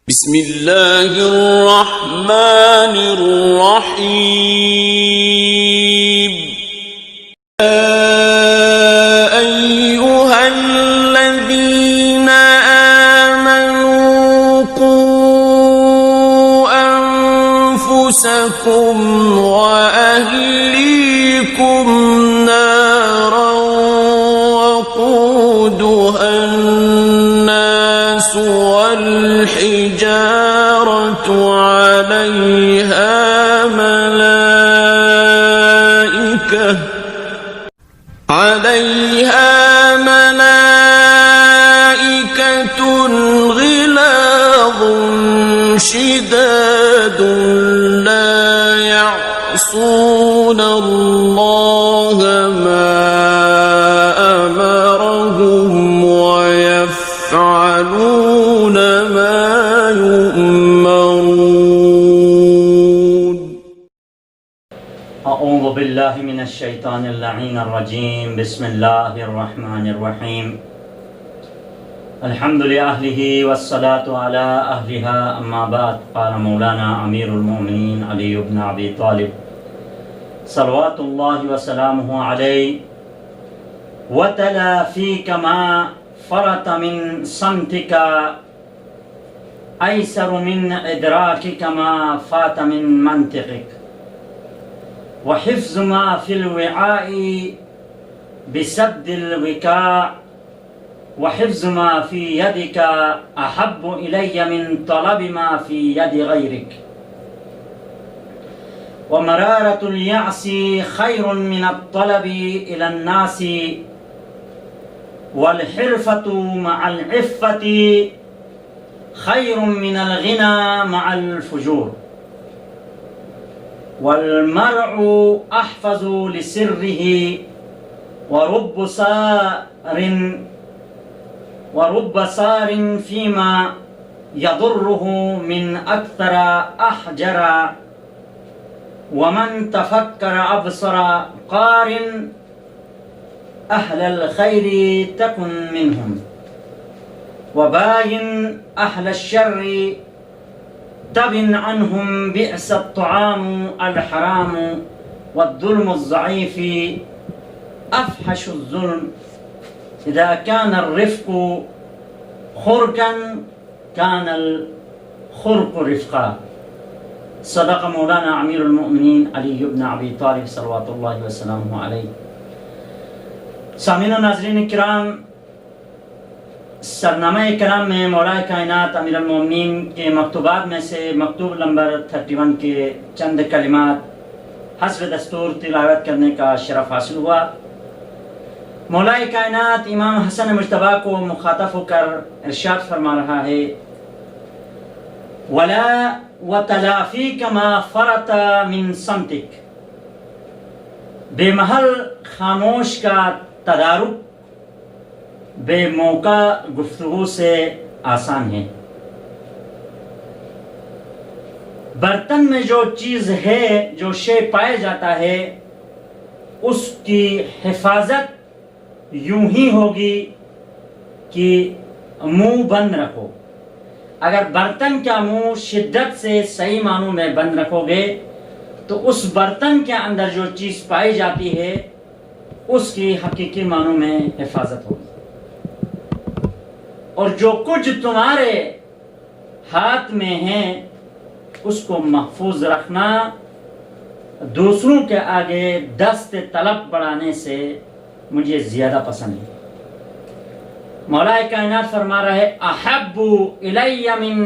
بسم اللہ الرحمن الرحیم ایہا الذین آمنوا قوا انفسکم واہلیکم نارا وقودها الناس والحجارة عليها ملائكة غلاظ شداد لا يعصون الله ما أمرهم ويفعلون ما يؤمرون. اعوذ باللہ من الشیطان اللعین الرجیم. بسم اللہ الرحمن الرحیم. الحمد لأہلہ والصلاة علی اہلہا اما بعد. قال مولانا امیر المؤمنین علی بن ابی طالب صلوات اللہ وسلامہ علیہ وتلا فیک ما فرط من صمتک ایسر من ادراکک ما فات من منطقک وحفظ ما في الوعاء بسد الوكاء وحفظ ما في يدك أحب إلي من طلب ما في يد غيرك ومرارة اليأس خير من الطلب إلى الناس والحرفة مع العفة خير من الغنى مع الفجور والمرء احفظ لسره ورب سار فيما يضره من اكثر احجر ومن تفكر ابصر قارن اهل الخير تكن منهم وباين اهل الشر تبن عنهم بئس الطعام الحرام والظلم الضعيف أفحش الظلم إذا كان الرفق خرقا كان الخرق رفقا. صدق مولانا امیر المؤمنین علی بن ابی طالب صلوات اللہ وسلامہ علیہ. سامعین و ناظرین کرام، سرنامہ کرام میں مولا کائنات امیر المومنین کے مکتوبات میں سے مکتوب نمبر 31 کے چند کلمات حسب دستور تلاوت کرنے کا شرف حاصل ہوا. مولا کائنات امام حسن مجتبیٰ کو مخاطب ہو کر ارشاد فرما رہا ہے: وَلَا وَتَلَافِيكَ مَا فَرَطَ مِن صَمْتِكَ. بے محل خاموش کا تدارک بے موقع گفتگو سے آسان ہے. برتن میں جو چیز ہے، جو شے پائے جاتا ہے، اس کی حفاظت یوں ہی ہوگی کہ منہ بند رکھو. اگر برتن کا منہ شدت سے صحیح معنوں میں بند رکھو گے تو اس برتن کے اندر جو چیز پائی جاتی ہے اس کی حقیقی معنوں میں حفاظت ہوگی. اور جو کچھ تمہارے ہاتھ میں ہے اس کو محفوظ رکھنا دوسروں کے آگے دست طلب بڑھانے سے مجھے زیادہ پسند ہے. مولا کائنات فرما رہا ہے: احب الی من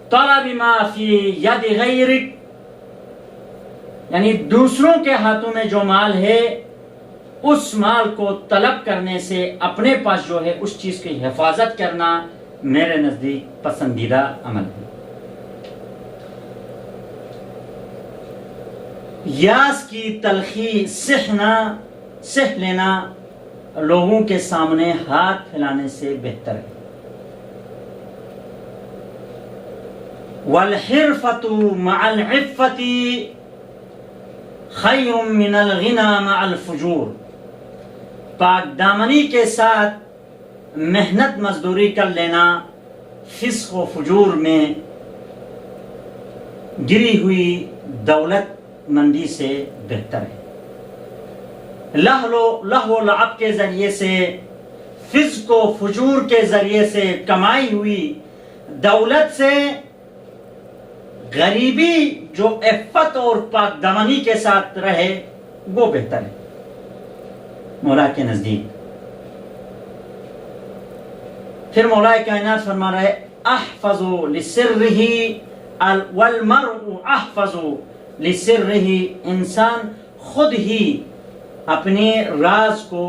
طلب ما فی ید غیرک. یعنی دوسروں کے ہاتھوں میں جو مال ہے اس مال کو طلب کرنے سے اپنے پاس جو ہے اس چیز کی حفاظت کرنا میرے نزدیک پسندیدہ عمل ہے. یاس کی تلخی سہ لینا لوگوں کے سامنے ہاتھ پھیلانے سے بہتر ہے. والحرفۃ مع العفۃ خیر من الغنى مع الفجور. پاک دامنی کے ساتھ محنت مزدوری کر لینا فسق و فجور میں گری ہوئی دولت مندی سے بہتر ہے۔ لہو و لعب کے ذریعے سے، فسق و فجور کے ذریعے سے کمائی ہوئی دولت سے غریبی جو عفت اور پاک دامنی کے ساتھ رہے وہ بہتر ہے مولا کے نزدیک۔ پھر مولا کائنات فرما رہے احفظ لسرہ والمرء احفظ لسرہ، انسان خود ہی اپنے راز کو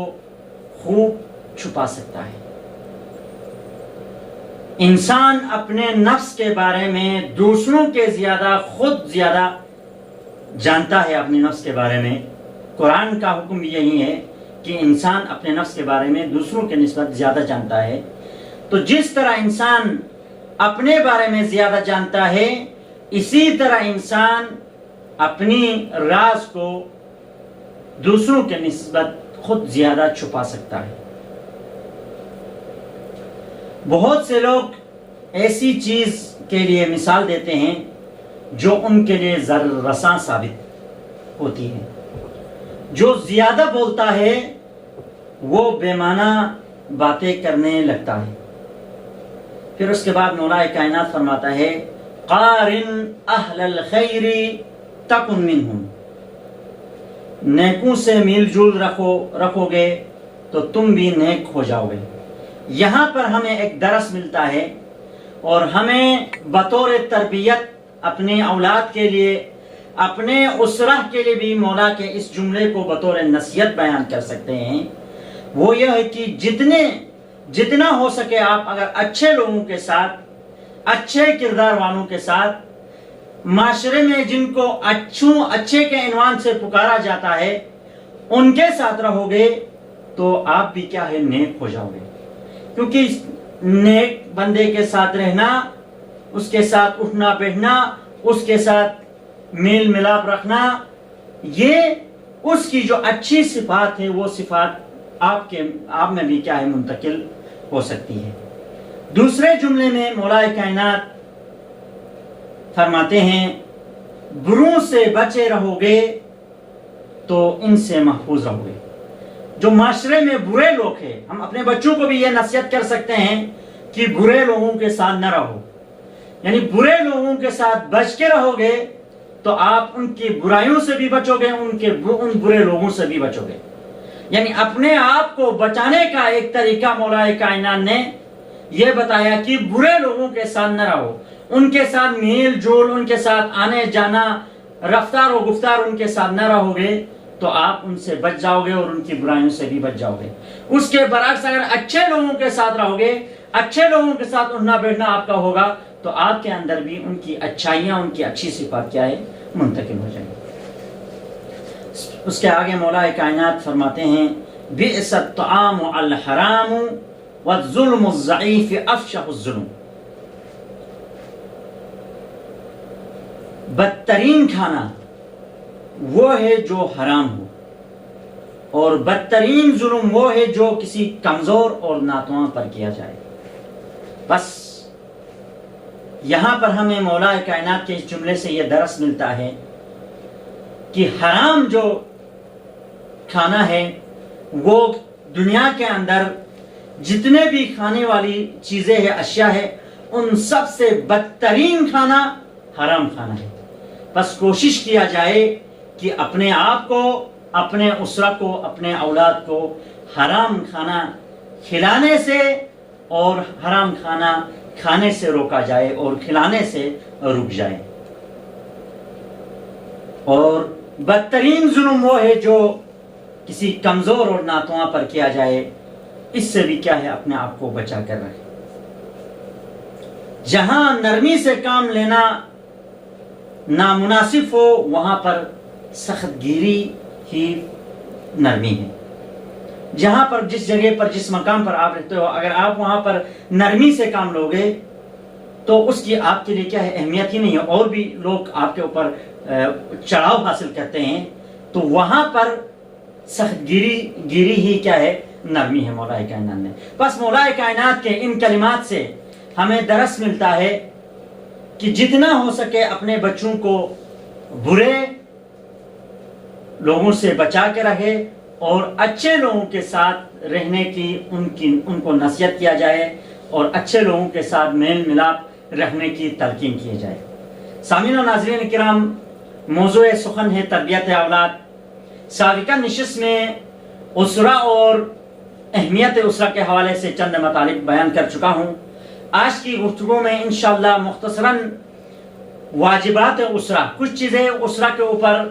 خوب چھپا سکتا ہے۔ انسان اپنے نفس کے بارے میں دوسروں کے زیادہ خود زیادہ جانتا ہے۔ اپنے نفس کے بارے میں قرآن کا حکم یہی ہے کہ انسان اپنے نفس کے بارے میں دوسروں کے نسبت زیادہ جانتا ہے۔ تو جس طرح انسان اپنے بارے میں زیادہ جانتا ہے، اسی طرح انسان اپنی راز کو دوسروں کے نسبت خود زیادہ چھپا سکتا ہے۔ بہت سے لوگ ایسی چیز کے لیے مثال دیتے ہیں جو ان کے لیے ضرر رساں ثابت ہوتی ہے۔ جو زیادہ بولتا ہے وہ بے معنی باتیں کرنے لگتا ہے۔ پھر اس کے بعد مولا کائنات فرماتا ہے قارن اہل الخیر تکن منہم، نیکوں سے میل جول رکھو گے تو تم بھی نیک ہو جاؤ گے۔ یہاں پر ہمیں ایک درس ملتا ہے اور ہمیں بطور تربیت اپنے اولاد کے لیے، اپنے اسرہ کے لیے بھی مولا کے اس جملے کو بطور نصیحت بیان کر سکتے ہیں۔ وہ یہ ہے کہ جتنا ہو سکے آپ اگر اچھے لوگوں کے ساتھ، اچھے کردار والوں کے ساتھ، معاشرے میں جن کو اچھے کے عنوان سے پکارا جاتا ہے ان کے ساتھ رہو گے تو آپ بھی کیا ہے نیک ہو جاؤ گے۔ کیونکہ نیک بندے کے ساتھ رہنا، اس کے ساتھ اٹھنا بیٹھنا، اس کے ساتھ میل ملاپ رکھنا، یہ اس کی جو اچھی صفات ہے وہ صفات آپ میں بھی کیا ہے منتقل ہو سکتی ہے۔ دوسرے جملے میں مولا کائنات فرماتے ہیں بروں سے بچے رہو گے تو ان سے محفوظ رہو گے۔ جو معاشرے میں برے لوگ ہیں، ہم اپنے بچوں کو بھی یہ نصیحت کر سکتے ہیں کہ برے لوگوں کے ساتھ نہ رہو، یعنی برے لوگوں کے ساتھ بچ کے رہو گے تو آپ ان کی برائیوں سے بھی بچو گے، ان برے لوگوں سے بھی بچو گے۔ یعنی اپنے آپ کو بچانے کا ایک طریقہ مولا کائنات نے یہ بتایا کہ برے لوگوں کے ساتھ نہ رہو، ان کے ساتھ میل جول، ان کے ساتھ آنے جانا، رفتار و گفتار ان کے ساتھ نہ رہو گے تو آپ ان سے بچ جاؤ گے اور ان کی برائیوں سے بھی بچ جاؤ گے۔ اس کے برعکس اگر اچھے لوگوں کے ساتھ رہو گے، اچھے لوگوں کے ساتھ اٹھنا بیٹھنا آپ کا ہوگا تو آپ کے اندر بھی ان کی اچھائیاں، ان کی اچھی صفات کیا ہے منتقل ہو جائیں گی۔ اس کے آگے مولا کائنات فرماتے ہیں بئس الطعام الحرام والظلم الضعیف افشح الظلم، بدترین کھانا وہ ہے جو حرام ہو، اور بدترین ظلم وہ ہے جو کسی کمزور اور ناتواں پر کیا جائے۔ بس یہاں پر ہمیں مولا کائنات کے اس جملے سے یہ درس ملتا ہے کہ حرام جو کھانا ہے وہ دنیا کے اندر جتنے بھی کھانے والی چیزیں ہیں، اشیاء ہے، ان سب سے بدترین کھانا حرام کھانا ہے۔ بس کوشش کیا جائے کہ اپنے آپ کو، اپنے اسرہ کو، اپنے اولاد کو حرام کھانا کھلانے سے اور حرام کھانا کھانے سے روکا جائے اور کھلانے سے رک جائے۔ اور بدترین ظلم وہ ہے جو کسی کمزور اور ناتواں پر کیا جائے، اس سے بھی کیا ہے اپنے آپ کو بچا کر رکھے۔ جہاں نرمی سے کام لینا نامناسب ہو وہاں پر سخت گیری ہی نرمی ہے۔ جہاں پر جس جگہ پر جس مقام پر آپ رہتے ہو، اگر آپ وہاں پر نرمی سے کام لوگے تو اس کی آپ کے لیے کیا ہے اہمیت ہی نہیں ہے، اور بھی لوگ آپ کے اوپر چڑھاؤ حاصل کرتے ہیں، تو وہاں پر سخت گیری ہی کیا ہے نرمی ہے مولا کائنات نے۔ بس مولا کائنات کے ان کلمات سے ہمیں درس ملتا ہے کہ جتنا ہو سکے اپنے بچوں کو برے لوگوں سے بچا کے رکھے اور اچھے لوگوں کے ساتھ رہنے کی ان کو نصیحت کیا جائے اور اچھے لوگوں کے ساتھ میل ملاپ رکھنے کی تلقین کی جائے۔ سامعین و ناظرین کرام، موضوع سخن ہے تربیت اولاد۔ سابقہ نشست میں اسرہ اور اہمیت اسرہ کے حوالے سے چند مطالب بیان کر چکا ہوں۔ آج کی گفتگو میں انشاءاللہ مختصراً واجبات اسرہ، کچھ چیزیں اسرہ کے اوپر،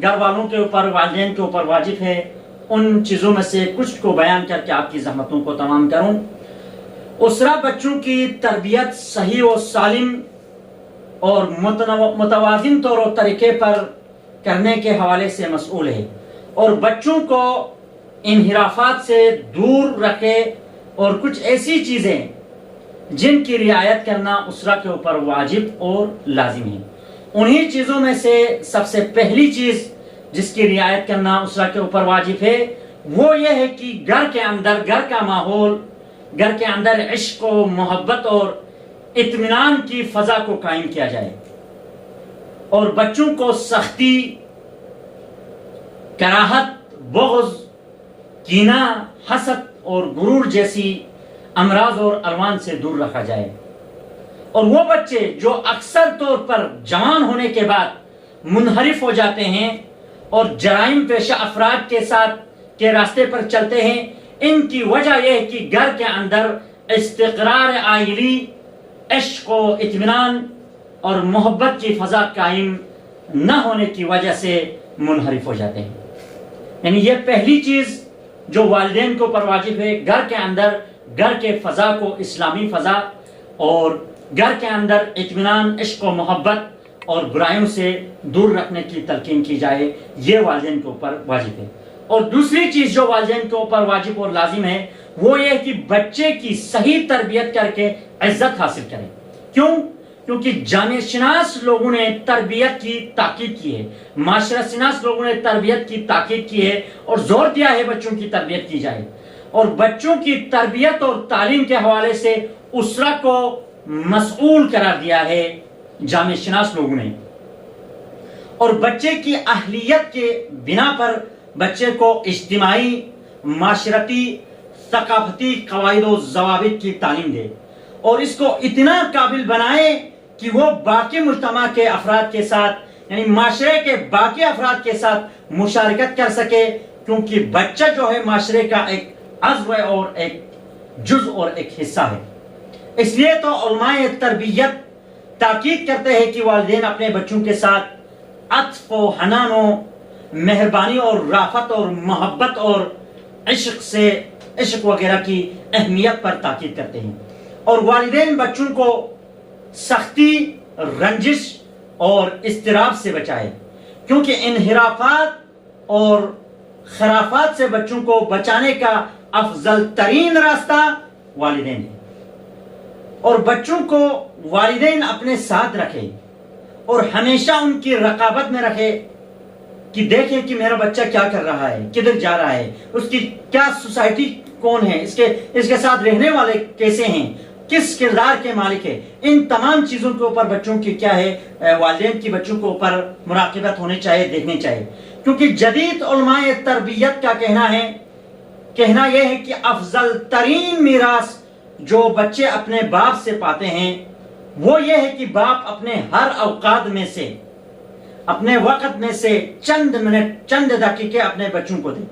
گھر والوں کے اوپر، والدین کے اوپر واجب ہے، ان چیزوں میں سے کچھ کو بیان کر کے آپ کی زحمتوں کو تمام کروں۔ اسرہ بچوں کی تربیت صحیح و سالم اور متوازن طور و طریقے پر کرنے کے حوالے سے مسئول ہے اور بچوں کو انحرافات سے دور رکھے اور کچھ ایسی چیزیں جن کی رعایت کرنا اسرہ کے اوپر واجب اور لازم ہے۔ انہی چیزوں میں سے سب سے پہلی چیز جس کی رعایت کرنا اسرہ کے اوپر واجب ہے وہ یہ ہے کہ گھر کے اندر، گھر کا ماحول، گھر کے اندر عشق و محبت اور اطمینان کی فضا کو قائم کیا جائے اور بچوں کو سختی، کراہت، بغض، کینہ، حسد اور غرور جیسی امراض اور الوان سے دور رکھا جائے۔ اور وہ بچے جو اکثر طور پر جوان ہونے کے بعد منحرف ہو جاتے ہیں اور جرائم پیشہ افراد کے ساتھ کے راستے پر چلتے ہیں، ان کی وجہ یہ ہے کہ گھر کے اندر استقرار عائلی، عشق و اطمینان اور محبت کی فضا قائم نہ ہونے کی وجہ سے منحرف ہو جاتے ہیں۔ یعنی یہ پہلی چیز جو والدین کو پر واجب ہے، گھر کے اندر گھر کے فضا کو اسلامی فضا اور گھر کے اندر اطمینان، عشق و محبت اور برائیوں سے دور رکھنے کی تلقین کی جائے، یہ والدین کے اوپر واجب ہے۔ اور دوسری چیز جو والدین کے اوپر واجب اور لازم ہے وہ یہ کہ بچے کی صحیح تربیت کر کے عزت حاصل کریں۔ کیوں؟ کیونکہ جامعہ شناس لوگوں نے تربیت کی تاکید کی ہے، معاشرت شناس لوگوں نے تربیت کی تاکید کی ہے اور زور دیا ہے بچوں کی تربیت کی جائے، اور بچوں کی تربیت اور تعلیم کے حوالے سے اسرہ کو مسئول قرار دیا ہے جامعہ شناس لوگوں نے۔ اور بچے کی اہلیت کے بنا پر بچے کو اجتماعی، معاشرتی، ثقافتی قواعد و ضوابط کی تعلیم دے اور اس کو اتنا قابل بنائے کہ وہ باقی مجتمع کے افراد کے ساتھ، یعنی معاشرے کے باقی افراد کے ساتھ مشارکت کر سکے، کیونکہ بچہ جو ہے معاشرے کا ایک عضو ہے اور ایک جز اور ایک حصہ ہے۔ اس لیے تو علماء تربیت تاکید کرتے ہیں کہ والدین اپنے بچوں کے ساتھ عطف و حنان و مہربانی اور رافت اور محبت اور عشق وغیرہ کی اہمیت پر تاکید کرتے ہیں، اور والدین بچوں کو سختی، رنجش اور اضطراب سے بچائے، کیونکہ انحرافات اور خرافات سے بچوں کو بچانے کا افضل ترین راستہ والدین ہے۔ اور بچوں کو والدین اپنے ساتھ رکھے اور ہمیشہ ان کی رقابت میں رکھے کہ دیکھیں کہ میرا بچہ کیا کر رہا ہے، کدھر جا رہا ہے، اس کی کیا سوسائٹی کون ہے، اس کے ساتھ رہنے والے کیسے ہیں، کس کردار کے مالک ہے۔ ان تمام چیزوں کے اوپر بچوں کی کیا ہے، والدین کی بچوں کے اوپر مراقبت ہونی چاہیے، دیکھنی چاہیے، کیونکہ جدید علماء تربیت کا کہنا یہ ہے کہ افضل ترین میراث جو بچے اپنے باپ سے پاتے ہیں وہ یہ ہے کہ باپ اپنے ہر اوقات میں سے، اپنے وقت میں سے چند منٹ، چند دقیقے اپنے بچوں کو دیں۔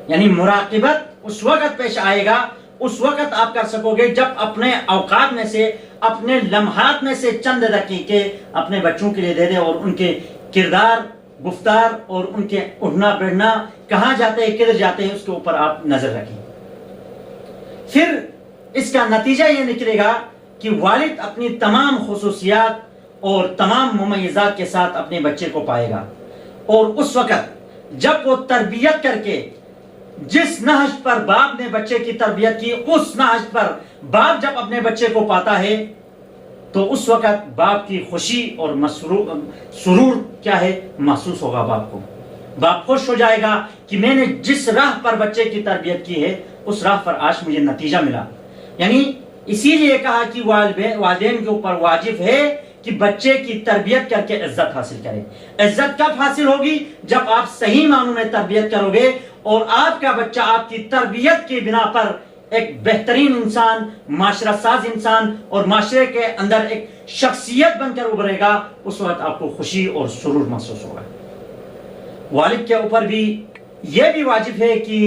یعنی مراقبت اس وقت پیش آئے گا، اس وقت آپ کر سکو گے جب اپنے اوقات میں سے، اپنے لمحات میں سے چند دقیقے اپنے بچوں کے لیے دے دیں اور ان کے کردار، گفتار اور ان کے اٹھنا بیٹھنا، کہاں جاتے ہیں، کدھر جاتے ہیں، اس کے اوپر آپ نظر رکھیں۔ پھر اس کا نتیجہ یہ نکلے گا کہ والد اپنی تمام خصوصیات اور تمام ممیزات کے ساتھ اپنے بچے کو پائے گا، اور اس وقت جب وہ تربیت کر کے جس نہج پر باپ نے بچے کی تربیت کی، اس نہج پر باپ جب اپنے بچے کو پاتا ہے تو اس وقت باپ کی خوشی اور سرور کیا ہے، محسوس ہوگا باپ کو۔ باپ خوش ہو جائے گا کہ میں نے جس راہ پر بچے کی تربیت کی ہے اس راہ پر آج مجھے نتیجہ ملا۔ یعنی اسی لیے کہا کہ والدین کے اوپر واجب ہے کہ بچے کی تربیت کر کے عزت حاصل کرے. عزت کب حاصل ہوگی؟ جب آپ صحیح معنوں میں تربیت کرو گے اور آپ کا بچہ آپ کی تربیت کی بنا پر ایک بہترین انسان، معاشرہ ساز انسان اور معاشرے کے اندر ایک شخصیت بن کر ابھرے گا. اس وقت آپ کو خوشی اور سرور محسوس ہوگا. والد کے اوپر بھی یہ بھی واجب ہے کہ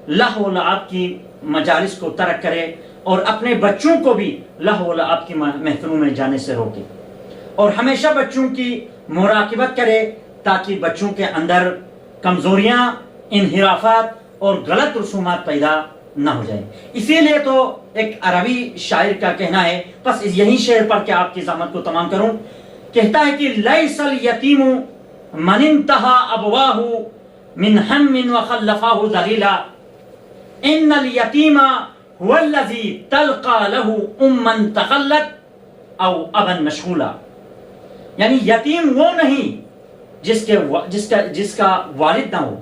لہو و لعب کی مجالس کو ترک کرے اور اپنے بچوں کو بھی لہو و لعب کی محفلوں میں جانے سے روکے اور ہمیشہ بچوں کی مراقبت کرے تاکہ بچوں کے اندر کمزوریاں، انحرافات اور غلط رسومات پیدا نہ ہو جائے. اسی لیے تو ایک عربی شاعر کا کہنا ہے، بس یہی شعر پڑھ کے آپ کی زحمت کو تمام کروں. کہتا ہے کہ لیس الیتیم من انتہا ابواہ من ہم وخلفاہ ذلیلا ان الیتیم هو الذی تلقى له اما تخلت او ابا مشغولا. یعنی یتیم وہ نہیں جس کا والد نہ ہو،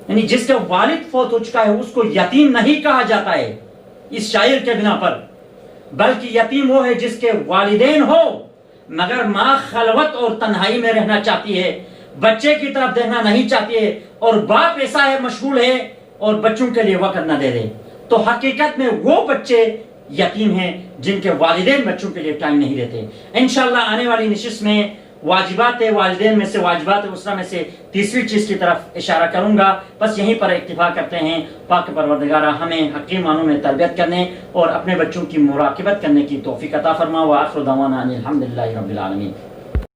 یعنی جس کا والد فوت ہو چکا ہے اس کو یتیم نہیں کہا جاتا ہے اس شاعر کے بنا پر، بلکہ یتیم وہ ہے جس کے والدین ہو مگر ماں خلوت اور تنہائی میں رہنا چاہتی ہے، بچے کی طرف دیکھنا نہیں چاہتی ہے اور باپ ایسا ہے مشغول ہے اور بچوں کے لیے وقت نہ دے دے. تو حقیقت میں وہ بچے یتیم ہیں جن کے والدین بچوں کے لیے ٹائم نہیں دیتے. انشاءاللہ آنے والی نشست میں واجبات والدین میں سے، واجبات اسرہ میں سے تیسری چیز کی طرف اشارہ کروں گا. بس یہیں پر اکتفا کرتے ہیں. پاک پروردگارہ ہمیں حقیقی معنوں میں تربیت کرنے اور اپنے بچوں کی مراقبت کرنے کی توفیق عطا فرما. وآخر دعوانا ان الحمدللہ رب العالمین.